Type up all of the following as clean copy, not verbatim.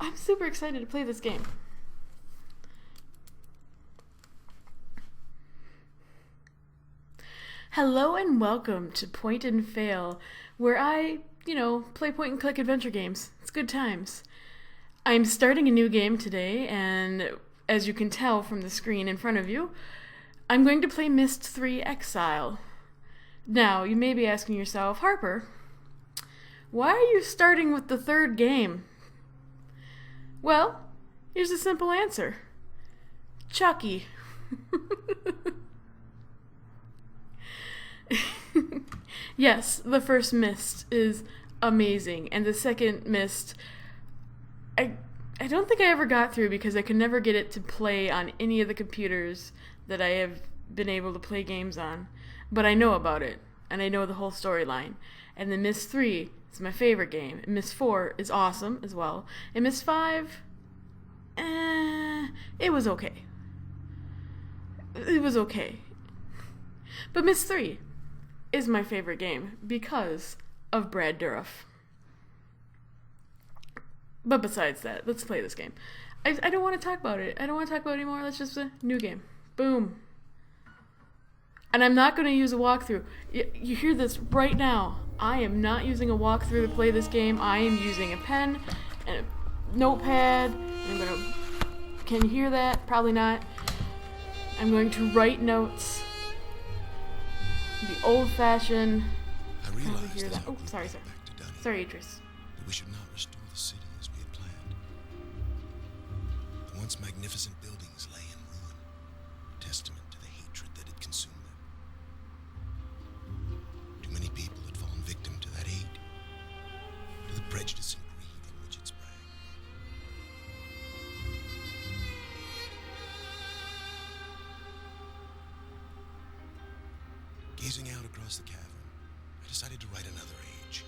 I'm super excited to play this game. Hello and welcome to Point and Fail, where I, play point and click adventure games. It's good times. I'm starting a new game today, and as you can tell from the screen in front of you, I'm going to play Myst III Exile. Now, you may be asking yourself, Harper, why are you starting with the third game? Well, here's a simple answer. Chucky. Yes, the first Myst is amazing, and the second Myst, I don't think I ever got through because I could never get it to play on any of the computers that I have been able to play games on. But I know about it, and I know the whole storyline. And then Myst 3 is my favorite game. And Myst 4 is awesome as well. And Myst 5, it was okay. It was okay. But Myst 3 is my favorite game because of Brad Dourif. But besides that, let's play this game. I don't want to talk about it. I don't want to talk about it anymore. Let's just a new game. Boom. And I'm not going to use a walkthrough. You hear this right now. I am not using a walkthrough to play this game. I am using a pen and a notepad. Can you hear that? Probably not. I'm going to write notes. The old-fashioned. I realize hear that. Oh, sorry. Back to Dunny, Sorry, Idris. but we should not restore the city as we had planned. The once magnificent buildings lay in ruin, testament to the hatred that had consumed them. Too many people had fallen victim to that hate, to the prejudice and greed from which it sprang. Gazing out across the cavern, I decided to write another age.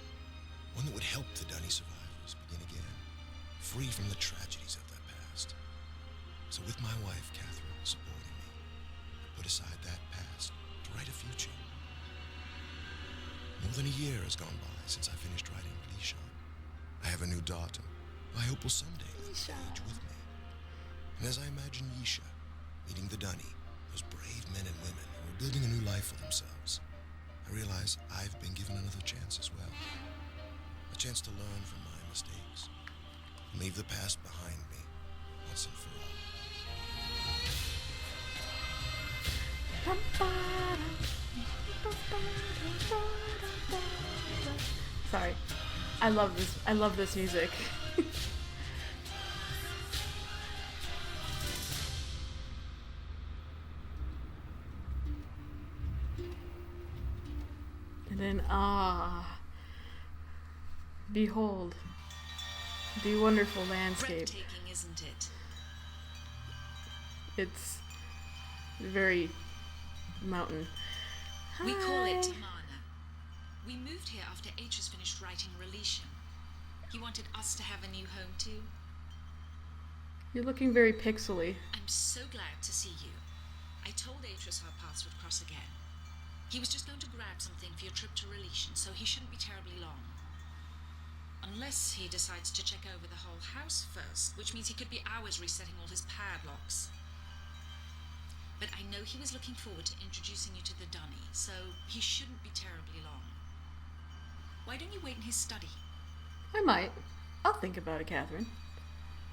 One that would help the Dunny survivors begin again, free from the tragedies of their past. So with my wife, Catherine, supporting me, I put aside that past to write a future. More than a year has gone by since I finished writing Lisha. I have a new daughter, who I hope will someday live the age with me. And as I imagine Yisha meeting the Dunny, those brave men and women who are building a new life for themselves, I realize I've been given another chance as well. A chance to learn from my mistakes and leave the past behind me once and for all. Sorry. I love this music. And then, behold, the wonderful landscape. Breathtaking, isn't it? It's very mountain. We call it Hi. Tamana. We moved here after Atris finished writing Relation. He wanted us to have a new home too. You're looking very pixely. I'm so glad to see you. I told Atris our paths would cross again. He was just going to grab something for your trip to Relation, so he shouldn't be terribly long. Unless he decides to check over the whole house first, which means he could be hours resetting all his padlocks. But I know he was looking forward to introducing you to the Dunny, so he shouldn't be terribly long. Why don't you wait in his study? I might. I'll think about it, Catherine.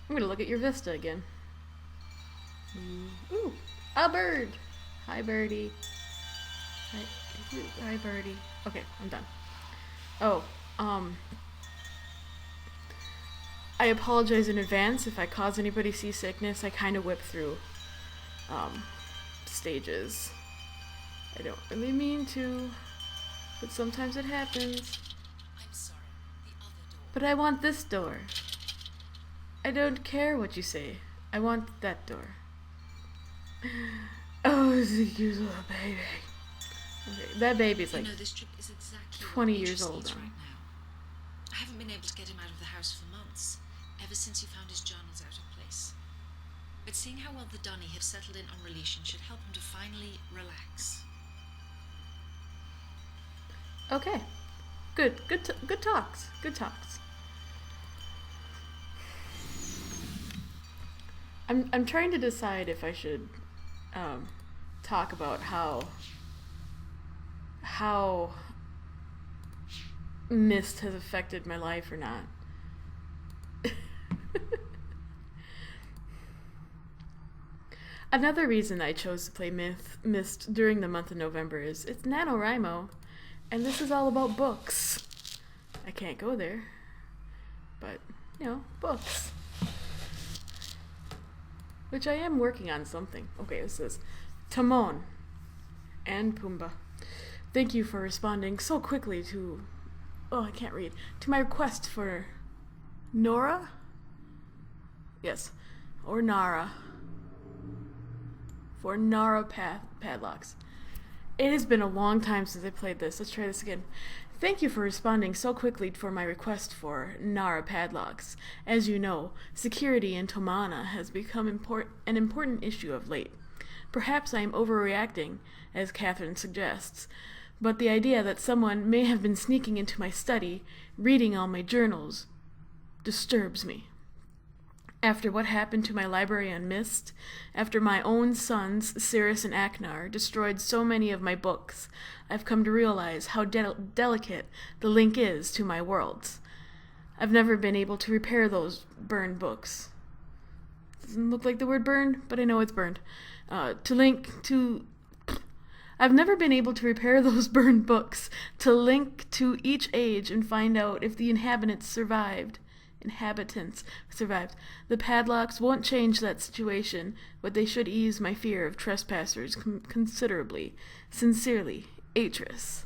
I'm gonna look at your vista again. Ooh, a bird! Hi, birdie. Hi, birdie. Okay, I'm done. Oh, I apologize in advance if I cause anybody seasickness. I kind of whip through, stages. I don't really mean to, but sometimes it happens. I'm sorry, the other door. But I want this door. I don't care what you say. I want that door. Oh, it's a cute little baby. Okay, that baby's like this trip is exactly 20 what years Atris old needs now. right now. I haven't been able to get him out of the house for months, ever since he found his journals out of place. But seeing how well the Dunny have settled in on Relation should help him to finally relax. Okay. Good talks. Good talks. I'm trying to decide if I should talk about how Myst has affected my life or not. Another reason I chose to play Myst during the month of November is it's NaNoWriMo, and this is all about books. I can't go there, but, books. Which I am working on something. Okay, this is Timon and Pumbaa. Thank you for responding so quickly to... Oh, I can't read. To my request for Nora? Yes. Or Nara. For Nara padlocks. It has been a long time since I played this. Let's try this again. Thank you for responding so quickly for my request for Nara padlocks. As you know, security in Tomana has become an important issue of late. Perhaps I am overreacting, as Catherine suggests, but the idea that someone may have been sneaking into my study, reading all my journals, disturbs me. After what happened to my library on Myst, after my own sons, Cirrus and Aknar, destroyed so many of my books, I've come to realize how delicate the link is to my worlds. I've never been able to repair those burned books. Doesn't look like the word burned, but I know it's burned. I've never been able to repair those burned books, to link to each age and find out if the inhabitants survived. The padlocks won't change that situation, but they should ease my fear of trespassers considerably. Sincerely, Atris.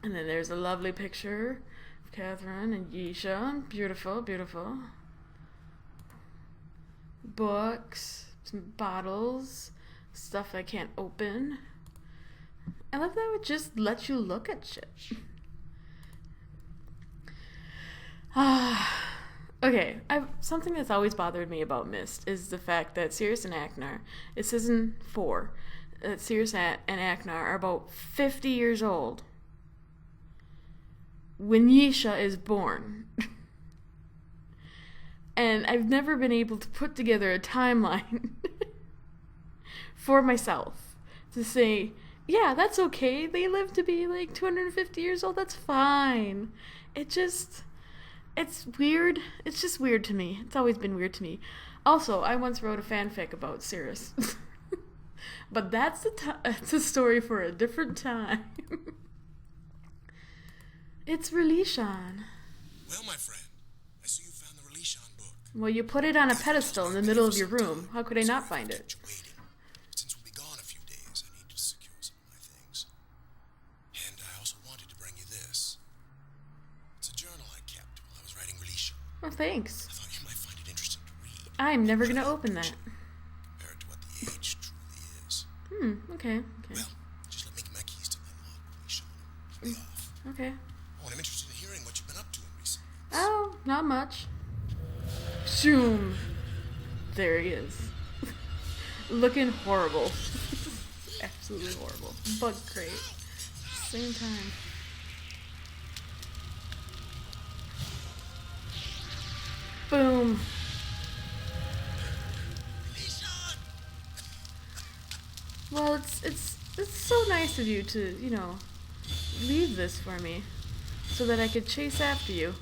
And then there's a lovely picture of Catherine and Yisha. Beautiful, beautiful. Books, some bottles, stuff I can't open. I love that it just lets you look at shit. Okay, something that's always bothered me about Myst is the fact that Cirrus and Aknar, it's season 4, that Cirrus and Aknar are about 50 years old when Yisha is born. And I've never been able to put together a timeline for myself to say, yeah, that's okay, they live to be like 250 years old, that's fine. It's weird. It's just weird to me. It's always been weird to me. Also, I once wrote a fanfic about Cirrus. But that's a story for a different time. It's Relishan. Well, my friend, I see you found the Relishan book. Well, you put it on a pedestal in the middle of your room. How could I not find it? Since we'll be gone a few days, I need to secure some of my things. And I also wanted to bring you this. It's a journal I kept while I was writing Relishan. Well, thanks. I thought you might find it interesting to read. I'm never going to open that. Compared to what the age truly is. Okay. Well, just let me get my keys to unlock Relishan. I'll be off. Okay. Oh, and I'm interested in hearing what you've been up to in recent months. Oh, not much. Zoom. There he is. Looking horrible. Absolutely horrible. Bug crate. Same time. Boom. Well, it's so nice of you to, leave this for me so that I could chase after you.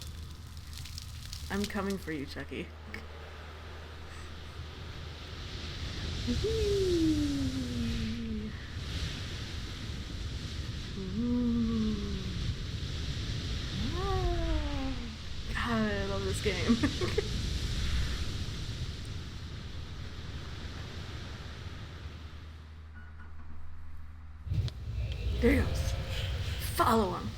I'm coming for you, Chucky. God, I love this game. There he goes. Follow him.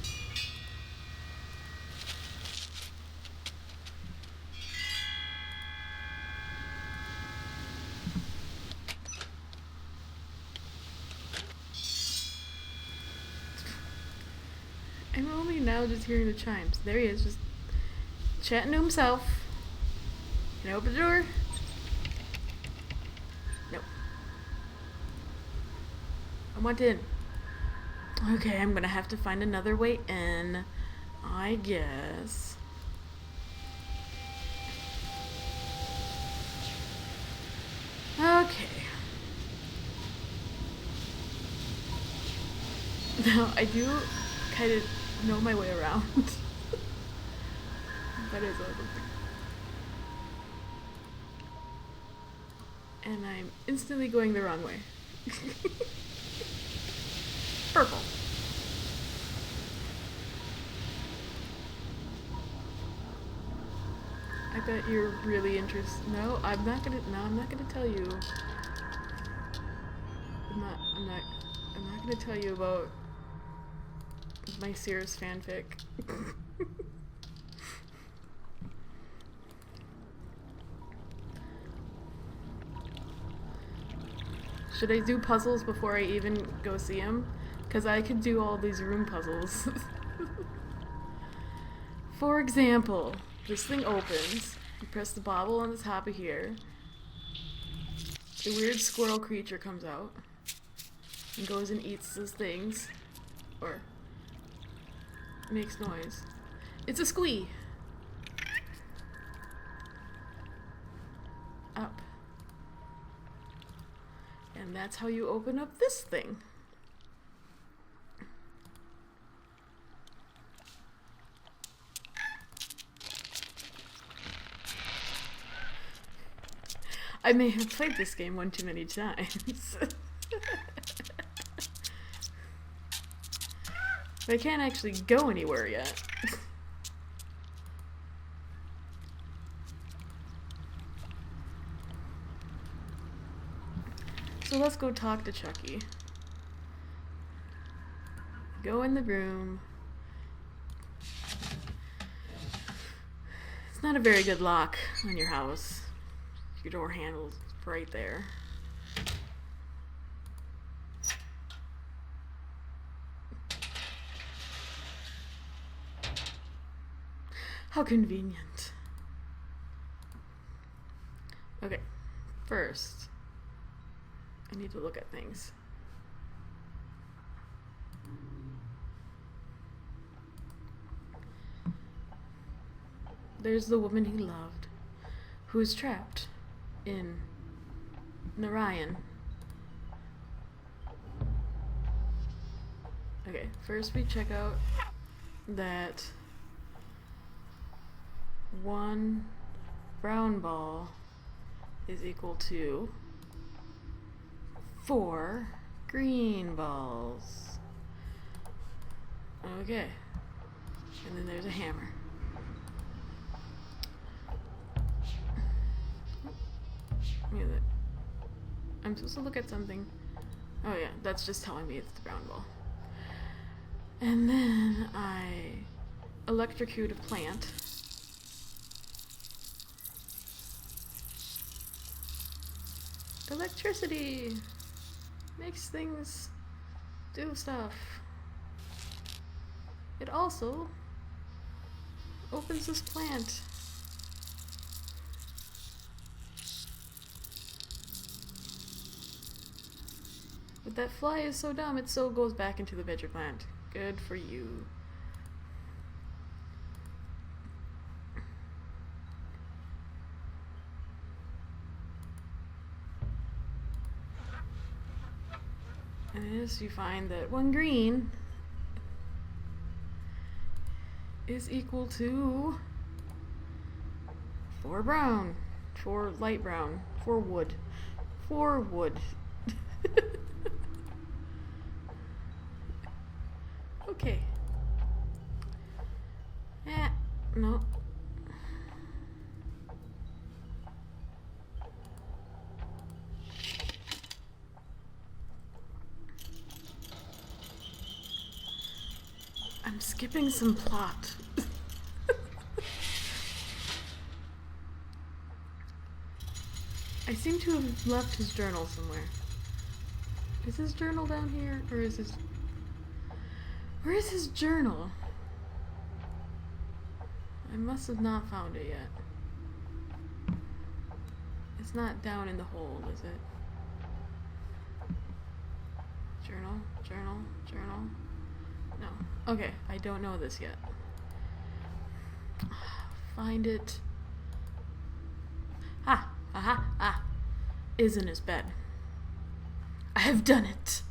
I'm only now just hearing the chimes. There he is, just chatting to himself. Can I open the door? Nope. I want in. Okay, I'm gonna have to find another way in, I guess. Okay. Now, I do kind of know my way around. That is a and I'm instantly going the wrong way. Purple. I bet you're really interested. No, I'm not gonna tell you. I'm not gonna tell you about my Sears fanfic. Should I do puzzles before I even go see him? Because I could do all these room puzzles. For example, this thing opens. You press the bobble on the top of here. The weird squirrel creature comes out and goes and eats those things. Or makes noise. It's a squee! Up. And that's how you open up this thing. I may have played this game one too many times. But I can't actually go anywhere yet. So let's go talk to Chucky. Go in the room. It's not a very good lock on your house. Your door handle's right there. How convenient. Okay, first, I need to look at things. There's the woman he loved, who is trapped in Narayan. Okay, first we check out that one brown ball is equal to 4 green balls. Okay. And then there's a hammer. I'm supposed to look at something. Oh yeah, that's just telling me it's the brown ball. And then I electrocute a plant. Electricity makes things do stuff. It also opens this plant. But that fly is so dumb, it so goes back into the veggie plant. Good for you. And as you find that 1 green is equal to 4 brown, 4 light brown, 4 wood, 4 wood. Okay. No. I'm skipping some plot. I seem to have left his journal somewhere. Is his journal down here? Or is his... Where is his journal? I must have not found it yet. It's not down in the hole, is it? Journal, journal, journal. No. Okay, I don't know this yet. Find it. Ah! Aha! Ah! is in his bed. I have done it.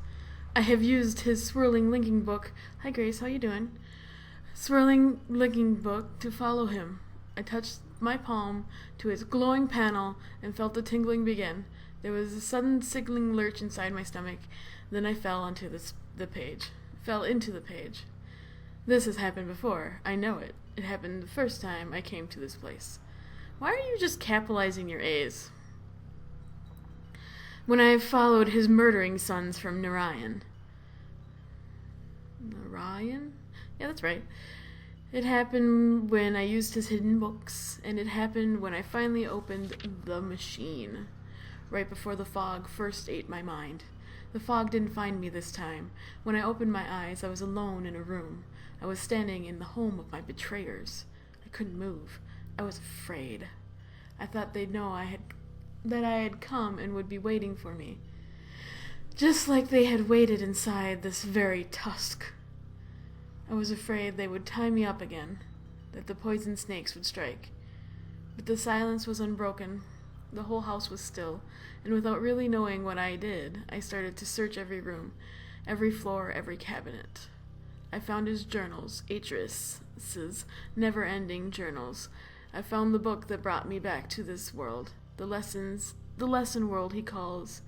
I have used his swirling linking book. Hi Grace, how you doing? Swirling linking book to follow him. I touched my palm to his glowing panel and felt the tingling begin. There was a sudden sickling lurch inside my stomach. Then I fell onto the page. Fell into the page. This has happened before. I know it. It happened the first time I came to this place. Why are you just capitalizing your A's? When I followed his murdering sons from Narayan. Narayan? Yeah, that's right. It happened when I used his hidden books, and it happened when I finally opened the machine, right before the fog first ate my mind. The fog didn't find me this time. When I opened my eyes, I was alone in a room. I was standing in the home of my betrayers. I couldn't move. I was afraid. I thought they'd know that I had come and would be waiting for me, just like they had waited inside this very tusk. I was afraid they would tie me up again, that the poison snakes would strike. But the silence was unbroken. The whole house was still, and without really knowing what I did, I started to search every room, every floor, every cabinet. I found his journals, Atris's never-ending journals. I found the book that brought me back to this world, the lesson world he calls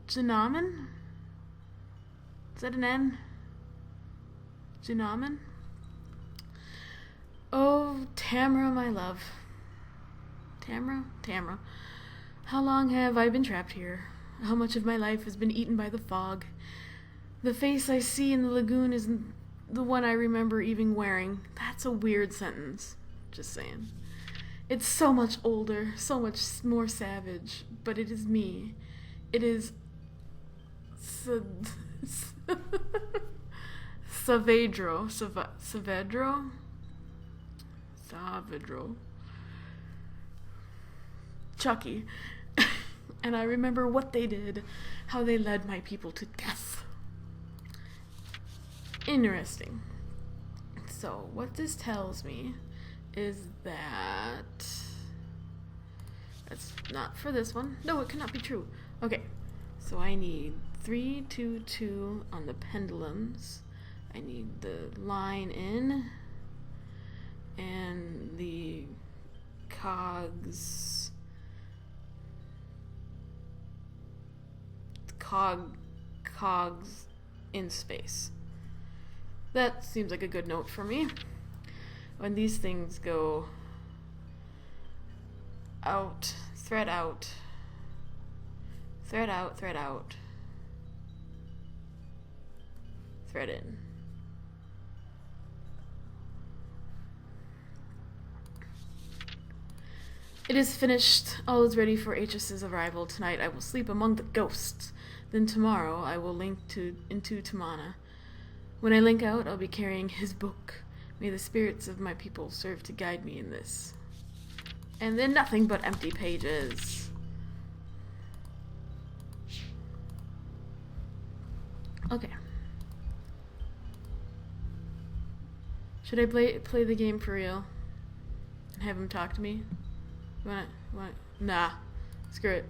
Janaman? Is that an N? Janaman? Oh, Tamra, my love. Tamra. How long have I been trapped here? How much of my life has been eaten by the fog? The face I see in the lagoon isn't the one I remember even wearing. That's a weird sentence. Just saying. It's so much older, so much more savage, but it is me. It is Saavedro. Chucky. And I remember what they did, how they led my people to death. Interesting. So, what this tells me is that... That's not for this one. No, it cannot be true. Okay, so I need 3, 2, 2 on the pendulums. I need the line in and the cogs in space. That seems like a good note for me. When these things go out, thread out, thread out, thread out, thread in. It is finished. All is ready for Atris's arrival. Tonight I will sleep among the ghosts. Then tomorrow I will link into Tamana. When I link out, I'll be carrying his book. May the spirits of my people serve to guide me in this. And then nothing but empty pages. Okay. Should I play the game for real? And have him talk to me? You wanna? Nah. Screw it.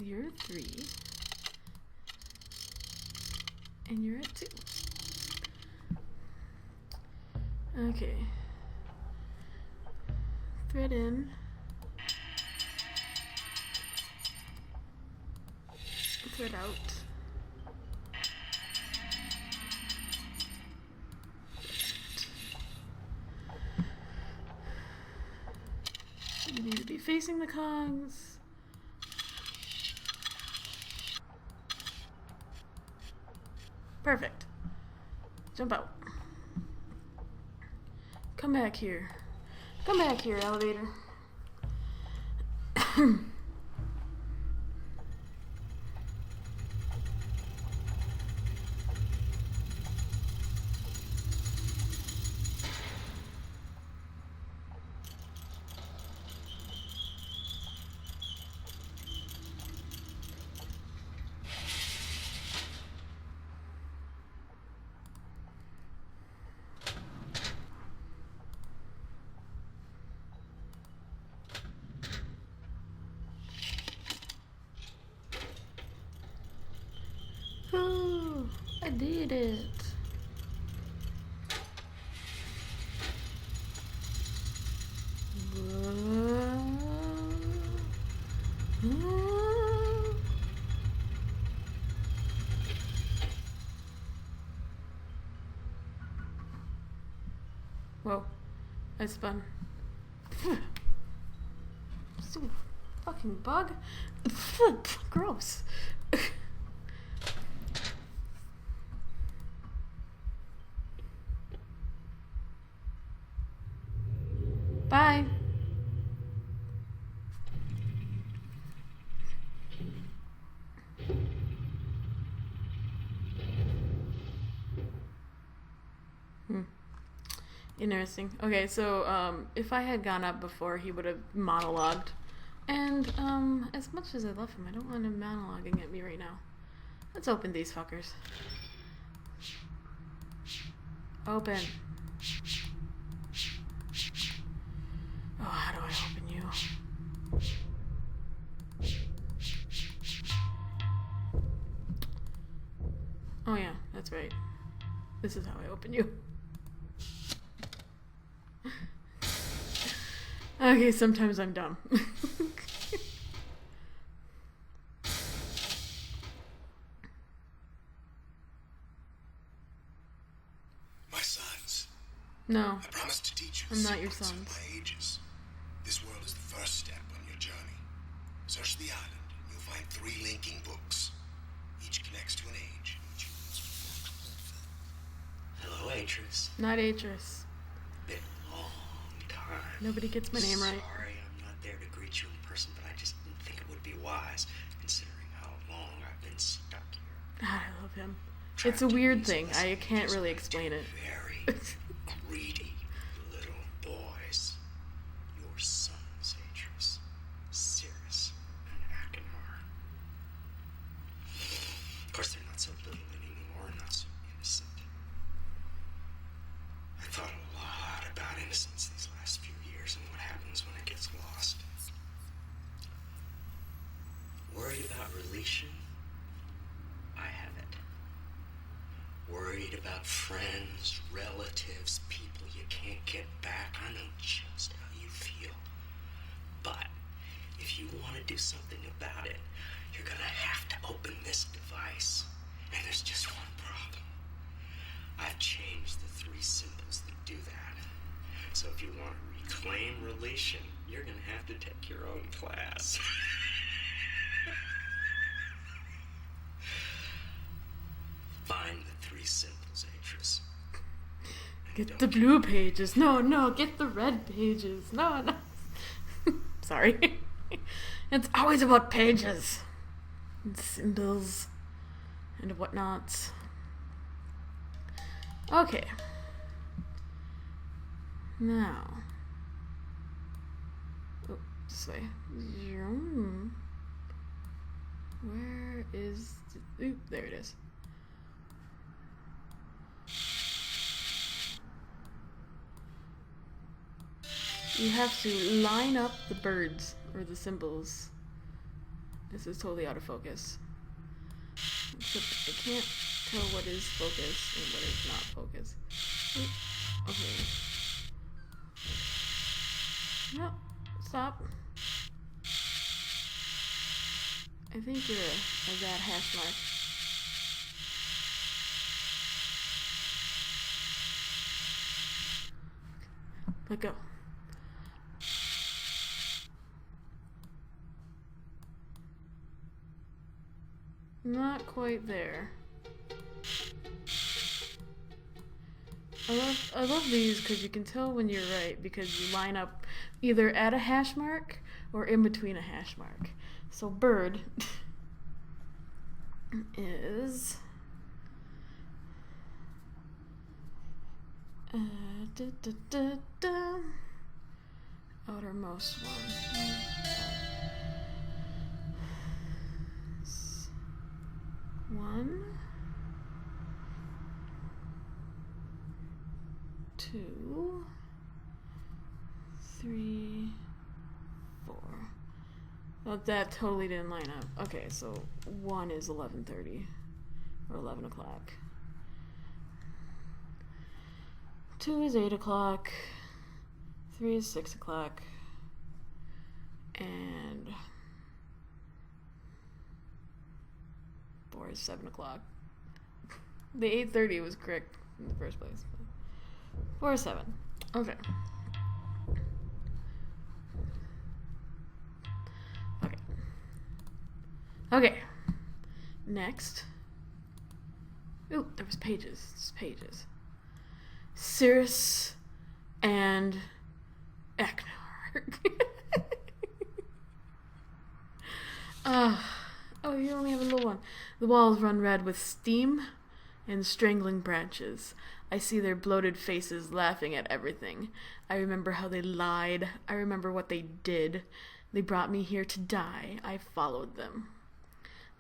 You're a 3. And you're at 2. Okay. Thread in. Thread out. You need to be facing the cogs. Perfect. Jump out. Come back here. Come back here, elevator. made it. Whoa, I spun. Stupid fucking bug. Gross. Bye. Interesting. Okay, so if I had gone up before, he would have monologued. And as much as I love him, I don't want him monologuing at me right now. Let's open these fuckers. Open. Oh, how do I open you? Oh yeah, that's right. This is how I open you. Okay, sometimes I'm dumb. My sons. No, I promise to teach you I'm the not your secrets of sons. my ages. This world is the first step on your journey. Search the island. You'll find 3 linking books. Each connects to an age. Hello, Atris. Not Atris. Been a long time. Nobody gets my name right. Sorry, I'm not there to greet you in person, but I just didn't think it would be wise, considering how long I've been stuck here. God, I love him. It's a weird thing. I can't really explain it. Very greedy little boys. Your sons, Atris. Cirrus and Achenar. Of course, they're not so little anymore, not so innocent. I thought a lot about innocence these last few years and what happens when it gets lost. Worried about relation? I have it. Worried about friends, relatives, people you can't get back. I know just how you feel. But if you want to do something about it, you're gonna have to open this device. And there's just one problem. I've changed the 3 symbols that do that. So if you want to reclaim relation, you're gonna have to take your own class. Find the 3 symbols, Atris. Get the blue pages. No, get the red pages. No. Sorry. It's always about pages. And symbols. And whatnots. Okay. Now. Oh, this way. Where is... Oop, there it is. You have to line up the birds, or the symbols. This is totally out of focus. Except I can't tell what is focus and what is not focus. Okay. No, stop. I think you're a bad hash mark. Let go. Not quite there. I love these because you can tell when you're right because you line up either at a hash mark or in between a hash mark. So bird is outermost one. 1, 2, 3, 4. Well, that totally didn't line up. Okay, so 1 is 11:30 or 11 o'clock. 2 is 8 o'clock. 3 is 6 o'clock. And 4 is 7 o'clock. The 8:30 was correct in the first place. 4 is 7. Okay. Okay. Next. Ooh, there was pages. Just pages. Cirrus and Eknar. Oh, you only have a little one. The walls run red with steam and strangling branches. I see their bloated faces laughing at everything. I remember how they lied. I remember what they did. They brought me here to die. I followed them.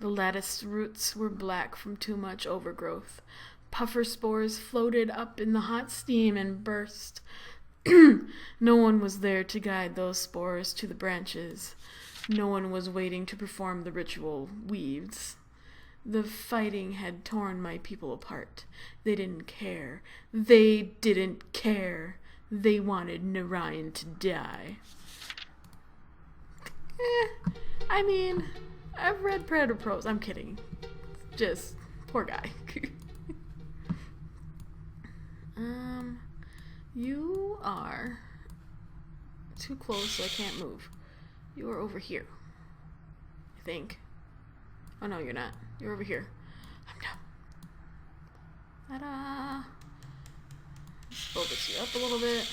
The lattice roots were black from too much overgrowth. Puffer spores floated up in the hot steam and burst. No one was there to guide those spores to the branches. No one was waiting to perform the ritual weaves. The fighting had torn my people apart. They didn't care. They didn't care. They wanted Narayan to die. I mean, I've read Predator Prose. I'm kidding. Just, poor guy. You are too close, so I can't move. You are over here, I think. Oh no, you're not. You're over here. I'm down. Ta-da! Focus you up a little bit.